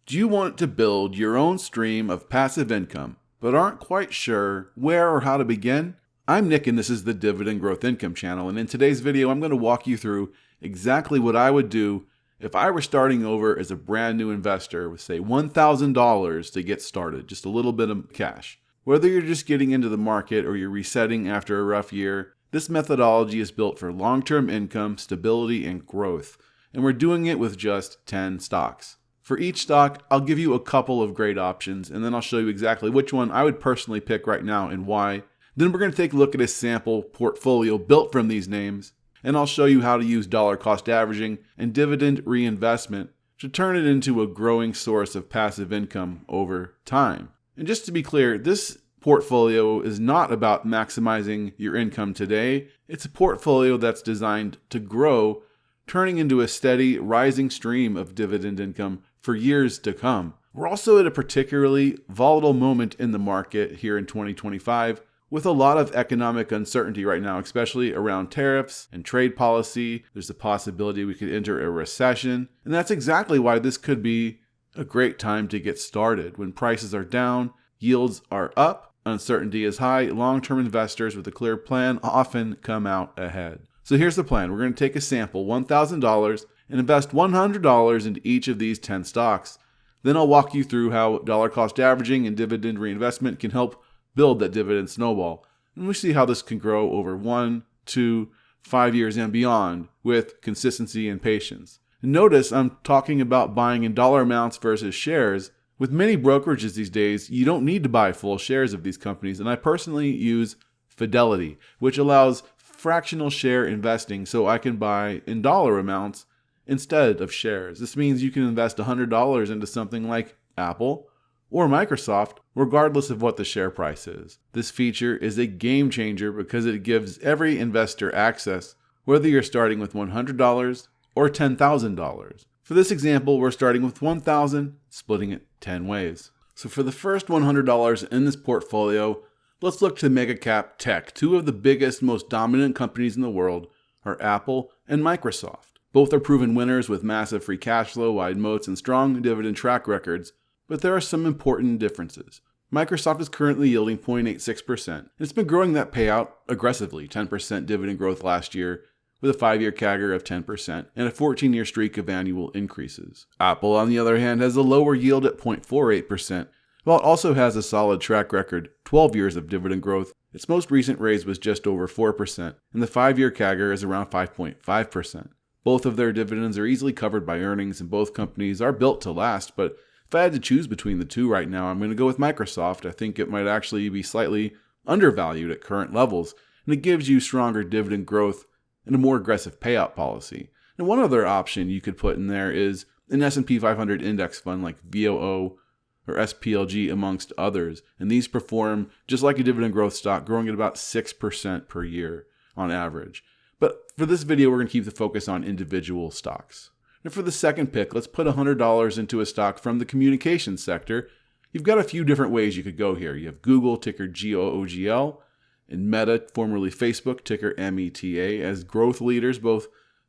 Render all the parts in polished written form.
Do you want to build your own stream of passive income, but aren't quite sure where or how to begin? I'm Nick and this is the Dividend Growth Income channel, and in today's video I'm going to walk you through exactly what I would do if I were starting over as a brand new investor with say $1,000 to get started, just a little bit of cash. Whether you're just getting into the market or you're resetting after a rough year, this methodology is built for long-term income, stability, and growth, and we're doing it with just 10 stocks. For each stock, I'll give you a couple of great options, and then I'll show you exactly which one I would personally pick right now and why. Then we're going to take a look at a sample portfolio built from these names, and I'll show you how to use dollar cost averaging and dividend reinvestment to turn it into a growing source of passive income over time. And just to be clear, this portfolio is not about maximizing your income today. It's a portfolio that's designed to grow, turning into a steady, rising stream of dividend income for years to come. We're also at a particularly volatile moment in the market here in 2025 with a lot of economic uncertainty right now, especially around tariffs and trade policy. There's a possibility we could enter a recession, and that's exactly why this could be a great time to get started. When prices are down, yields are up, uncertainty is high, long-term investors with a clear plan often come out ahead. So here's the plan. We're going to take a sample, $1,000, and invest $100 into each of these 10 stocks. Then I'll walk you through how dollar cost averaging and dividend reinvestment can help build that dividend snowball. And we'll see how this can grow over 1, 2, 5 years and beyond with consistency and patience. And notice I'm talking about buying in dollar amounts versus shares. With many brokerages these days, you don't need to buy full shares of these companies, and I personally use Fidelity, which allows fractional share investing, so I can buy in dollar amounts instead of shares. This means you can invest $100 into something like Apple or Microsoft, regardless of what the share price is. This feature is a game changer because it gives every investor access, whether you're starting with $100 or $10,000. For this example, we're starting with $1,000, splitting it 10 ways. So for the first $100 in this portfolio, let's look to mega cap tech. Two of the biggest, most dominant companies in the world are Apple and Microsoft. Both are proven winners with massive free cash flow, wide moats, and strong dividend track records, but there are some important differences. Microsoft is currently yielding 0.86%, and it's been growing that payout aggressively, 10% dividend growth last year, with a 5-year CAGR of 10% and a 14-year streak of annual increases. Apple, on the other hand, has a lower yield at 0.48%, while it also has a solid track record, 12 years of dividend growth. Its most recent raise was just over 4%, and the 5-year CAGR is around 5.5%. Both of their dividends are easily covered by earnings, and both companies are built to last, but if I had to choose between the two right now, I'm going to go with Microsoft. I think it might actually be slightly undervalued at current levels, and it gives you stronger dividend growth and a more aggressive payout policy. And one other option you could put in there is an S&P 500 index fund like VOO or SPLG amongst others. And these perform just like a dividend growth stock, growing at about 6% per year on average. But for this video, we're going to keep the focus on individual stocks. And for the second pick, let's put $100 into a stock from the communications sector. You've got a few different ways you could go here. You have Google, ticker GOOGL, and Meta, formerly Facebook, ticker META, as growth leaders, both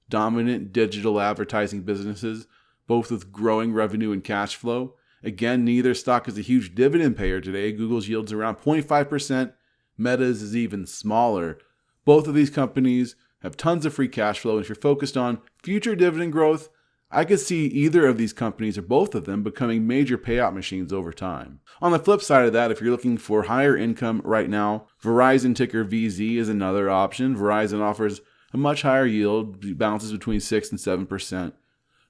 dominant digital advertising businesses, both with growing revenue and cash flow. Again, neither stock is a huge dividend payer today. Google's yields around 0.5%. Meta's is even smaller. Both of these companies have tons of free cash flow, and if you're focused on future dividend growth, I could see either of these companies or both of them becoming major payout machines over time. On the flip side of that, if you're looking for higher income right now, Verizon, ticker VZ, is another option. Verizon offers a much higher yield, bounces between 6 and 7%,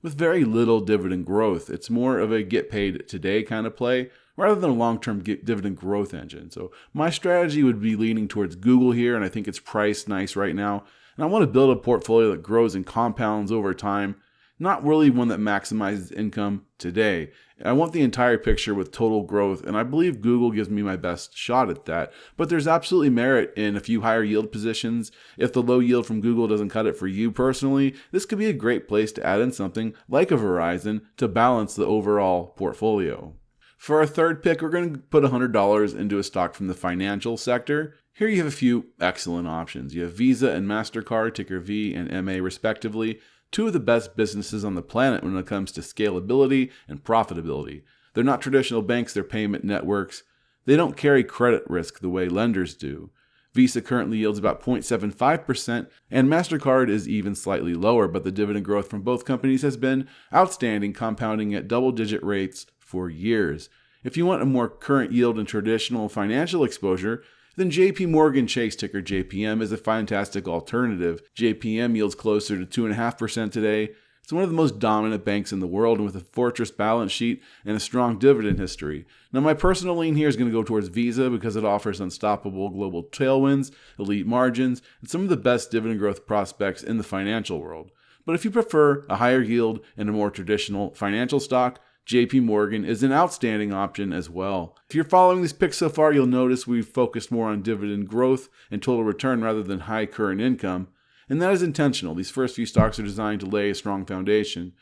with very little dividend growth. It's more of a get paid today kind of play rather than a long-term dividend growth engine. So my strategy would be leaning towards Google here, and I think it's priced nice right now. And I want to build a portfolio that grows and compounds over time, not really one that maximizes income today. I want the entire picture with total growth, and I believe Google gives me my best shot at that. But there's absolutely merit in a few higher yield positions. If the low yield from Google doesn't cut it for you personally, this could be a great place to add in something like a Verizon to balance the overall portfolio. For our third pick, we're going to put $100 into a stock from the financial sector. Here you have a few excellent options. You have Visa and MasterCard, ticker V and MA respectively. two of the best businesses on the planet when it comes to scalability and profitability. They're not traditional banks, they're payment networks. They don't carry credit risk the way lenders do. Visa currently yields about 0.75%, and MasterCard is even slightly lower, but the dividend growth from both companies has been outstanding, compounding at double-digit rates for years. If you want a more current yield and traditional financial exposure, then JP Morgan Chase, ticker JPM, is a fantastic alternative. JPM yields closer to 2.5% today. It's one of the most dominant banks in the world, and with a fortress balance sheet and a strong dividend history. Now, my personal lean here is going to go towards Visa because it offers unstoppable global tailwinds, elite margins, and some of the best dividend growth prospects in the financial world. But if you prefer a higher yield and a more traditional financial stock, JP Morgan is an outstanding option as well. If you're following these picks so far, you'll notice we've focused more on dividend growth and total return rather than high current income. And that is intentional. These first few stocks are designed to lay a strong foundation.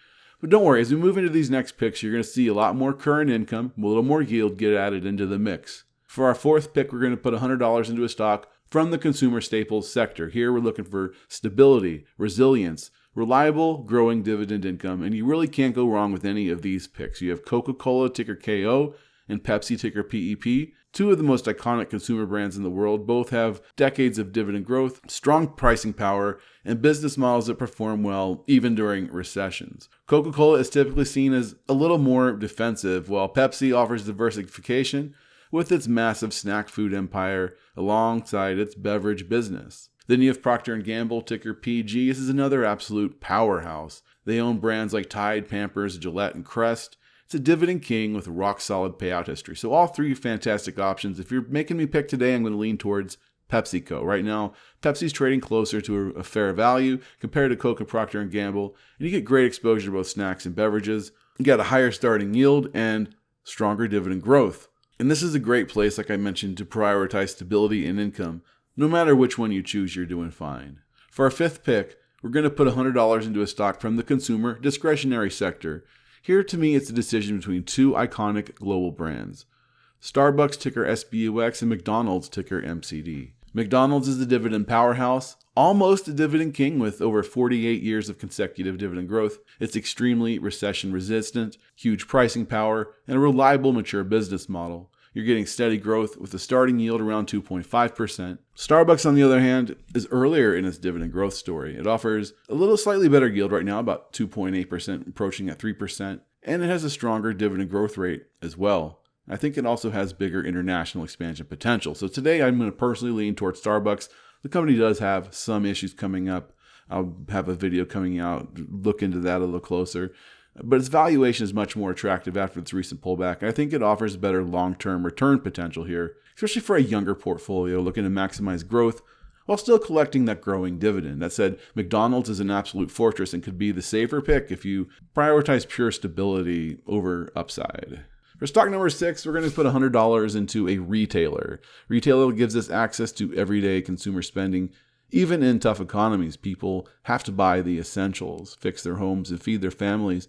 But don't worry, as we move into these next picks, you're going to see a lot more current income, a little more yield get added into the mix. For our fourth pick, we're going to put $100 into a stock from the consumer staples sector. Here we're looking for stability, resilience, reliable, growing dividend income, and you really can't go wrong with any of these picks. You have Coca-Cola, ticker KO, and Pepsi, ticker PEP. Two of the most iconic consumer brands in the world. Both have decades of dividend growth, strong pricing power, and business models that perform well even during recessions. Coca-Cola is typically seen as a little more defensive, while Pepsi offers diversification with its massive snack food empire alongside its beverage business. Then you have Procter & Gamble, ticker PG. This is another absolute powerhouse. They own brands like Tide, Pampers, Gillette, and Crest. It's a dividend king with a rock-solid payout history. So all three fantastic options. If you're making me pick today, I'm going to lean towards PepsiCo. Right now, Pepsi's trading closer to a fair value compared to Coke and Procter & Gamble, and you get great exposure to both snacks and beverages. You got a higher starting yield and stronger dividend growth. And this is a great place, like I mentioned, to prioritize stability and income. No matter which one you choose, you're doing fine. For our fifth pick, we're going to put $100 into a stock from the consumer discretionary sector. Here, to me, it's a decision between two iconic global brands. Starbucks, ticker SBUX, and McDonald's, ticker MCD. McDonald's is the dividend powerhouse, almost a dividend king with over 48 years of consecutive dividend growth. It's extremely recession resistant, huge pricing power, and a reliable, mature business model. You're getting steady growth with a starting yield around 2.5%. Starbucks, on the other hand, is earlier in its dividend growth story. It offers a little slightly better yield right now, about 2.8%, approaching at 3%, and it has a stronger dividend growth rate as well. I think it also has bigger international expansion potential. So today I'm going to personally lean towards Starbucks. The company does have some issues coming up. I'll have a video coming out, look into that a little closer. But its valuation is much more attractive after its recent pullback. I think it offers better long-term return potential here, especially for a younger portfolio looking to maximize growth while still collecting that growing dividend. That said, McDonald's is an absolute fortress and could be the safer pick if you prioritize pure stability over upside. For stock number 6, we're going to put $100 into a retailer. Retailer gives us access to everyday consumer spending. Even in tough economies, people have to buy the essentials, fix their homes, and feed their families.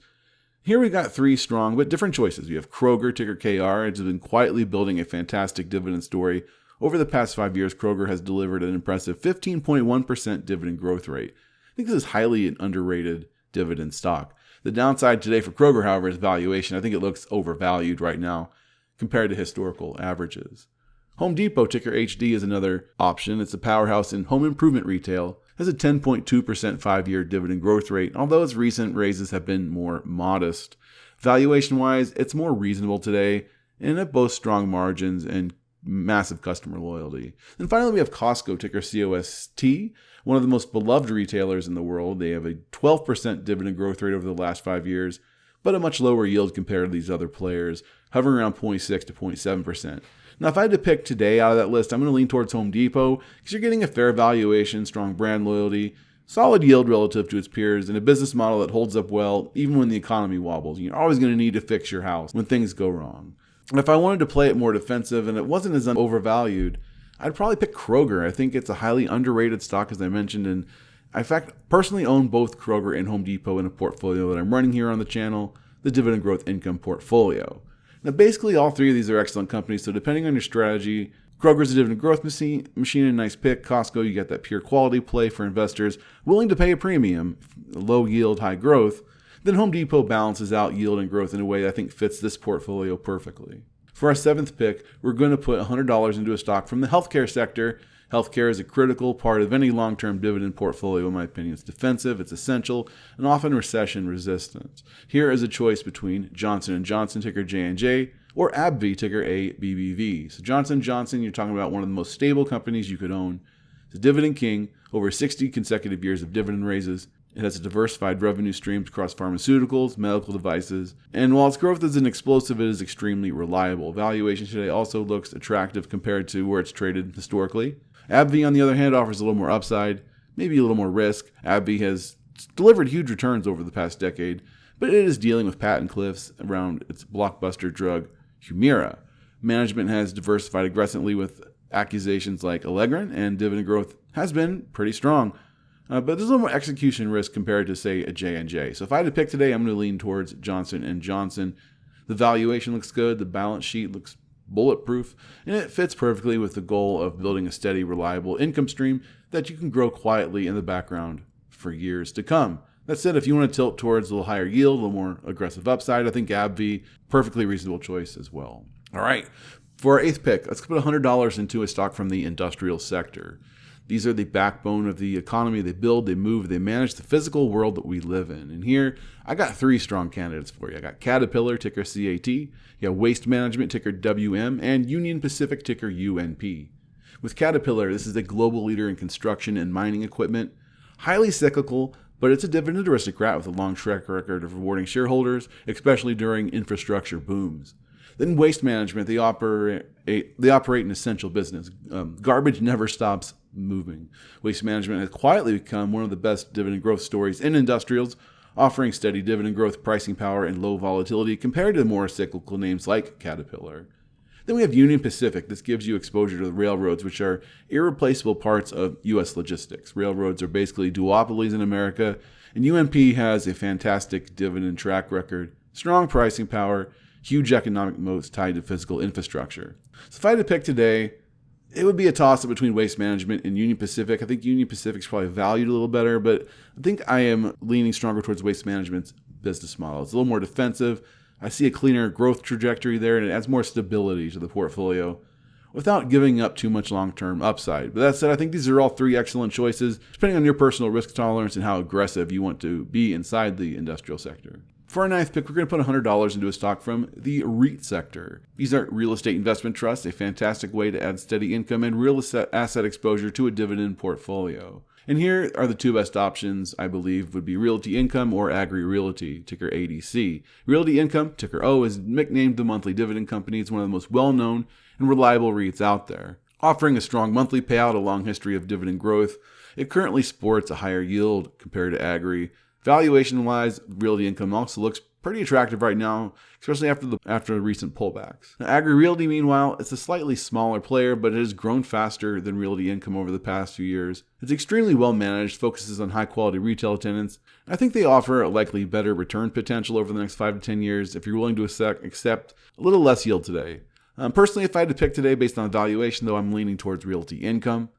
Here we got three strong but different choices. We have Kroger, ticker KR. It's been quietly building a fantastic dividend story. Over the past 5 years, Kroger has delivered an impressive 15.1% dividend growth rate. I think this is highly an underrated dividend stock. The downside today for Kroger, however, is valuation. I think it looks overvalued right now compared to historical averages. Home Depot, ticker HD, is another option. It's a powerhouse in home improvement retail. It has a 10.2% 5-year dividend growth rate, although its recent raises have been more modest. Valuation-wise, it's more reasonable today, and it boasts strong margins and massive customer loyalty. And finally, we have Costco, ticker COST, one of the most beloved retailers in the world. They have a 12% dividend growth rate over the last 5 years, but a much lower yield compared to these other players, hovering around 0.6 to 0.7%. Now, if I had to pick today out of that list, I'm going to lean towards Home Depot because you're getting a fair valuation, strong brand loyalty, solid yield relative to its peers, and a business model that holds up well even when the economy wobbles. You're always going to need to fix your house when things go wrong. And if I wanted to play it more defensive and it wasn't as overvalued, I'd probably pick Kroger. I think it's a highly underrated stock, as I mentioned, and I, in fact, personally own both Kroger and Home Depot in a portfolio that I'm running here on the channel, the Dividend Growth Income portfolio. Now, basically, all three of these are excellent companies, so depending on your strategy, Kroger's a dividend growth machine, a nice pick. Costco, you got that pure quality play for investors willing to pay a premium, low yield, high growth. Then Home Depot balances out yield and growth in a way that I think fits this portfolio perfectly. For our seventh pick, we're going to put $100 into a stock from the healthcare sector. Healthcare is a critical part of any long-term dividend portfolio, in my opinion. It's defensive, it's essential, and often recession resistant. Here is a choice between Johnson & Johnson, ticker J&J, or AbbVie, ticker ABBV. So Johnson & Johnson, you're talking about one of the most stable companies you could own. It's a dividend king, over 60 consecutive years of dividend raises. It has a diversified revenue streams across pharmaceuticals, medical devices, and while its growth isn't explosive, it is extremely reliable. Valuation today also looks attractive compared to where it's traded historically. AbbVie, on the other hand, offers a little more upside, maybe a little more risk. AbbVie has delivered huge returns over the past decade, but it is dealing with patent cliffs around its blockbuster drug, Humira. Management has diversified aggressively with accusations like Allegrin, and dividend growth has been pretty strong. But there's a little more execution risk compared to, say, a J&J. So if I had to pick today, I'm going to lean towards Johnson & Johnson. The valuation looks good. The balance sheet looks bulletproof. And it fits perfectly with the goal of building a steady, reliable income stream that you can grow quietly in the background for years to come. That said, if you want to tilt towards a little higher yield, a little more aggressive upside, I think AbbVie, perfectly reasonable choice as well. All right, for our eighth pick, let's put $100 into a stock from the industrial sector. These are the backbone of the economy. They build, they move, they manage the physical world that we live in. And here, I got three strong candidates for you. I got Caterpillar, ticker CAT. You got Waste Management, ticker WM, and Union Pacific, ticker UNP. With Caterpillar, this is a global leader in construction and mining equipment. Highly cyclical, but it's a dividend aristocrat with a long track record of rewarding shareholders, especially during infrastructure booms. Then Waste Management, they operate an essential business. Garbage never stops moving. Waste Management has quietly become one of the best dividend growth stories in industrials, offering steady dividend growth, pricing power, and low volatility compared to more cyclical names like Caterpillar. Then we have Union Pacific. This gives you exposure to the railroads, which are irreplaceable parts of U.S. logistics. Railroads are basically duopolies in America, and UNP has a fantastic dividend track record, strong pricing power, huge economic moats tied to physical infrastructure. So if I had to pick today, it would be a toss-up between Waste Management and Union Pacific. I think Union Pacific's probably valued a little better, but I think I am leaning stronger towards Waste Management's business model. It's a little more defensive. I see a cleaner growth trajectory there, and it adds more stability to the portfolio without giving up too much long-term upside. But that said, I think these are all three excellent choices, depending on your personal risk tolerance and how aggressive you want to be inside the industrial sector. For our ninth pick, we're going to put $100 into a stock from the REIT sector. These are real estate investment trusts, a fantastic way to add steady income and real asset exposure to a dividend portfolio. And here are the two best options, I believe, would be Realty Income or Agri Realty, ticker ADC. Realty Income, ticker O, is nicknamed the monthly dividend company. It's one of the most well-known and reliable REITs out there. Offering a strong monthly payout, a long history of dividend growth, it currently sports a higher yield compared to Agri. Valuation-wise, Realty Income also looks pretty attractive right now, especially after recent pullbacks. Now, Agri Realty, meanwhile, it's a slightly smaller player, but it has grown faster than Realty Income over the past few years. It's extremely well managed, focuses on high-quality retail tenants. I think they offer a likely better return potential over the next 5 to 10 years if you're willing to accept a little less yield today. Personally, if I had to pick today based on valuation, though, I'm leaning towards Realty Income.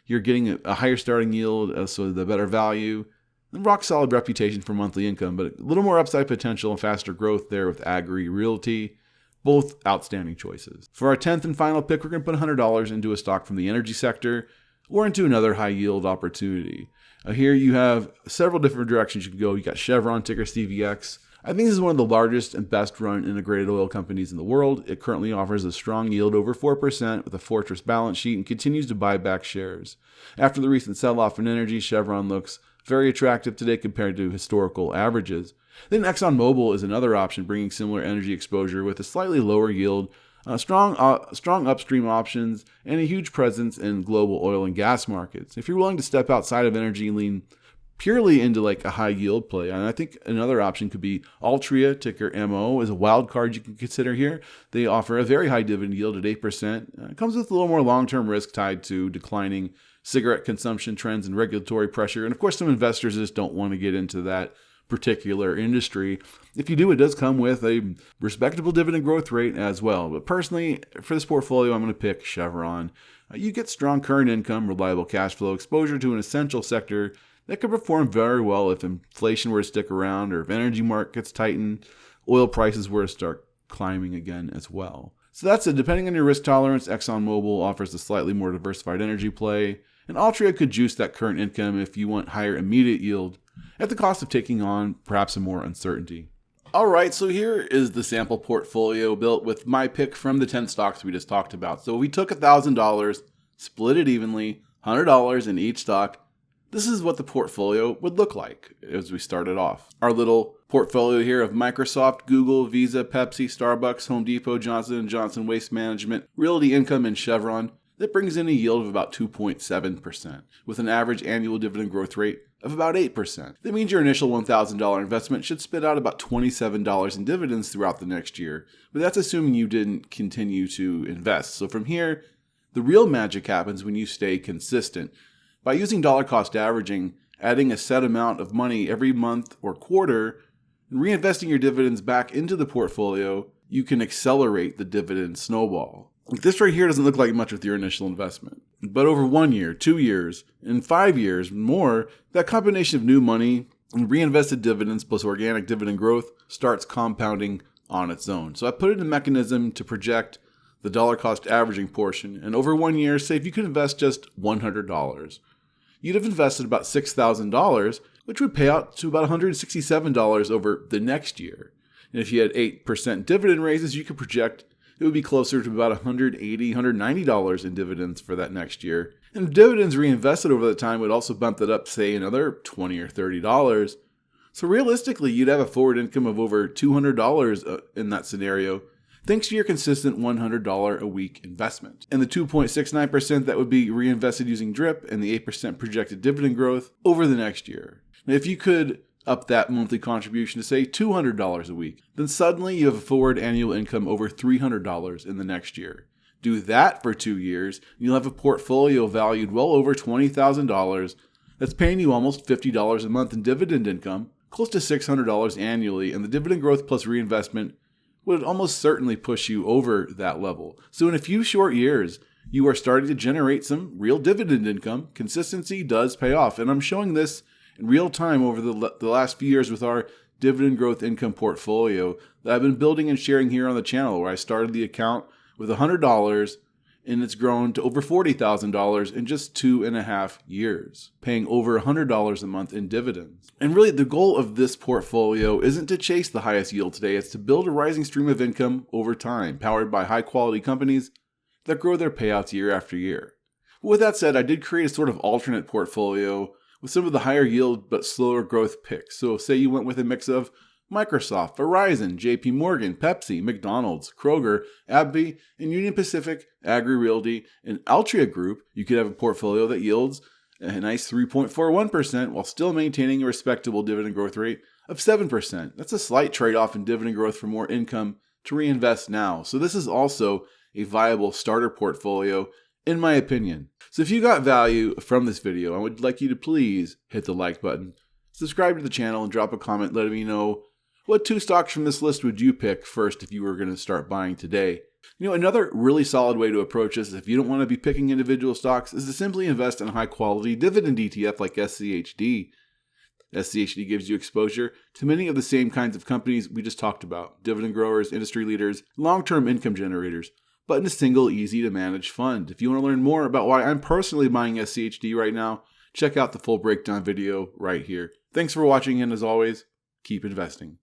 You're getting a higher starting yield, so the better value. And rock solid reputation for monthly income, but a little more upside potential and faster growth there with Agri Realty. Both outstanding choices. For our 10th and final pick, we're going to put $100 into a stock from the energy sector or into another high yield opportunity. Here you have several different directions you can go. You got Chevron, ticker CVX. I think this is one of the largest and best run integrated oil companies in the world. It currently offers a strong yield over 4% with a fortress balance sheet and continues to buy back shares. After the recent sell-off in energy, Chevron looks very attractive today compared to historical averages. Then ExxonMobil is another option, bringing similar energy exposure with a slightly lower yield, strong upstream options, and a huge presence in global oil and gas markets. If you're willing to step outside of energy and lean purely into like a high yield play, and I think another option could be Altria, ticker MO, is a wild card you can consider here. They offer a very high dividend yield at 8%. It comes with a little more long-term risk tied to declining cigarette consumption trends and regulatory pressure. And of course, some investors just don't want to get into that particular industry. If you do, it does come with a respectable dividend growth rate as well. But personally, for this portfolio, I'm going to pick Chevron. You get strong current income, reliable cash flow, exposure to an essential sector that could perform very well if inflation were to stick around or if energy markets tighten, oil prices were to start climbing again as well. So that's it. Depending on your risk tolerance, ExxonMobil offers a slightly more diversified energy play, and Altria could juice that current income if you want higher immediate yield at the cost of taking on perhaps some more uncertainty. All right, so here is the sample portfolio built with my pick from the 10 stocks we just talked about. So we took $1,000, split it evenly, $100 in each stock. This is what the portfolio would look like as we started off. Our little portfolio here of Microsoft, Google, Visa, Pepsi, Starbucks, Home Depot, Johnson & Johnson Waste Management, Realty Income, and Chevron. That brings in a yield of about 2.7%, with an average annual dividend growth rate of about 8%. That means your initial $1,000 investment should spit out about $27 in dividends throughout the next year, but that's assuming you didn't continue to invest. So from here, the real magic happens when you stay consistent. By using dollar cost averaging, adding a set amount of money every month or quarter, and reinvesting your dividends back into the portfolio, you can accelerate the dividend snowball. This right here doesn't look like much with your initial investment. But over 1 year, 2 years, and 5 years more, that combination of new money and reinvested dividends plus organic dividend growth starts compounding on its own. So I put in a mechanism to project the dollar cost averaging portion, and over 1 year, say if you could invest just $100, you'd have invested about $6,000, which would pay out to about $167 over the next year. And if you had 8% dividend raises, you could project it would be closer to about $180, $190 in dividends for that next year. And dividends reinvested over that time would also bump that up, say, another $20 or $30. So realistically, you'd have a forward income of over $200 in that scenario, thanks to your consistent $100 a week investment. And the 2.69% that would be reinvested using DRIP and the 8% projected dividend growth over the next year. Now, if you could up that monthly contribution to say $200 a week, then suddenly you have a forward annual income over $300 in the next year. Do that for 2 years, and you'll have a portfolio valued well over $20,000 that's paying you almost $50 a month in dividend income, close to $600 annually, and the dividend growth plus reinvestment would almost certainly push you over that level. So in a few short years, you are starting to generate some real dividend income. Consistency does pay off, and I'm showing this in real time over the last few years with our dividend growth income portfolio that I've been building and sharing here on the channel, where I started the account with $100 and it's grown to over $40,000 in just 2.5 years, paying over $100 a month in dividends. And really the goal of this portfolio isn't to chase the highest yield today, it's to build a rising stream of income over time, powered by high quality companies that grow their payouts year after year. But with that said, I did create a sort of alternate portfolio with some of the higher yield but slower growth picks. So say you went with a mix of Microsoft, Verizon, JP Morgan, Pepsi, McDonald's, Kroger, AbbVie, and Union Pacific, Agri Realty, and Altria Group, you could have a portfolio that yields a nice 3.41% while still maintaining a respectable dividend growth rate of 7%. That's a slight trade-off in dividend growth for more income to reinvest now. So this is also a viable starter portfolio, in my opinion. So if you got value from this video, I would like you to please hit the like button, subscribe to the channel, and drop a comment letting me know what 2 stocks from this list would you pick first if you were going to start buying today. You know, another really solid way to approach this, if you don't want to be picking individual stocks, is to simply invest in a high quality dividend ETF like SCHD. SCHD gives you exposure to many of the same kinds of companies we just talked about: dividend growers, industry leaders, long-term income generators, but in a single, easy-to-manage fund. If you want to learn more about why I'm personally buying SCHD right now, check out the full breakdown video right here. Thanks for watching, and as always, keep investing.